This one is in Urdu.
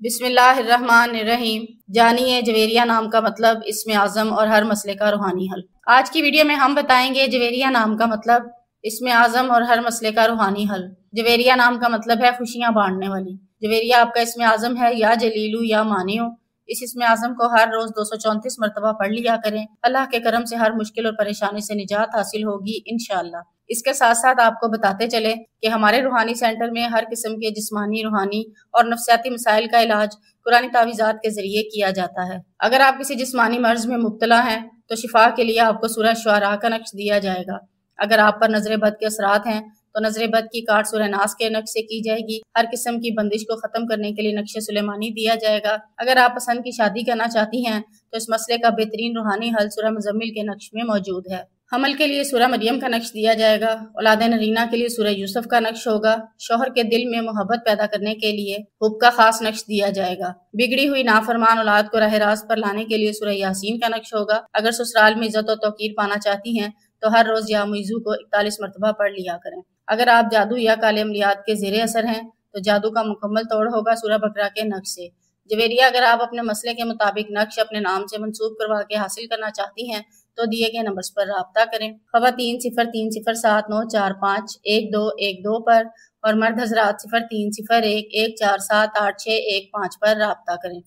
بسم اللہ الرحمن الرحیم۔ جانیے جویریہ نام کا مطلب، اسم اعظم اور ہر مسئلے کا روحانی حل۔ آج کی ویڈیو میں ہم بتائیں گے جویریہ نام کا مطلب، اسم اعظم اور ہر مسئلے کا روحانی حل۔ جویریہ نام کا مطلب ہے خوشیاں بانٹنے والی۔ جویریہ آپ کا اسم اعظم ہے، یا جلیلو یا مانیو۔ اس اسم اعظم کو ہر روز 234 مرتبہ پڑھ لیا کریں۔ اللہ کے کرم سے ہر مشکل اور پریشانی سے نجات حاصل ہوگی انشاءاللہ۔ اس کے ساتھ ساتھ آپ کو بتاتے چلیں کہ ہمارے روحانی سینٹر میں ہر قسم کے جسمانی، روحانی اور نفسیاتی مسائل کا علاج قرآنی تعویذات کے ذریعے کیا جاتا ہے۔ اگر آپ کسی جسمانی مرض میں مبتلا ہیں تو شفا کے لیے آپ کو سورہ شعراء کا نقش دیا جائے گا۔ اگر آپ پر نظر بد کے اثرات ہیں تو نظر بد کی کاٹ سورہ ناس کے نقش سے کی جائے گی۔ ہر قسم کی بندش کو ختم کرنے کے لیے نقش سلیمانی دیا جائے گا۔ اگر آپ پسند کی شادی کرنا چاہتی ہیں تو اس مسئلے کا بہترین روحانی حل سورہ مزمل کے نقش میں موجود ہے۔ حمل کے لیے سورہ مریم کا نقش دیا جائے گا۔ اولاد نرینہ کے لیے سورہ یوسف کا نقش ہوگا۔ شوہر کے دل میں محبت پیدا کرنے کے لیے حب کا خاص نقش دیا جائے گا۔ بگڑی ہوئی نافرمان اولاد کو راہ راست پر لانے کے لیے سورہ یاسین کا نقش ہوگا۔ اگر سسرال میں عزت و توقیر پانا چاہتی ہیں تو ہر روز یا مویزو کو 41 مرتبہ پڑھ لیا کریں۔ اگر آپ جادو یا کالے عملیات کے زیر اثر ہیں تو جادو کا مکمل توڑ ہوگا سورہ بقرہ کے نقش سے۔ جویریہ اگر آپ اپنے مسئلے کے مطابق نقش اپنے نام سے منسوب کروا کے حاصل کرنا چاہتی ہیں تو دیے گئے نمبرز پر رابطہ کریں۔ خواتین 0307945112 پر اور مرد حضرات 030114786115 پر رابطہ کریں۔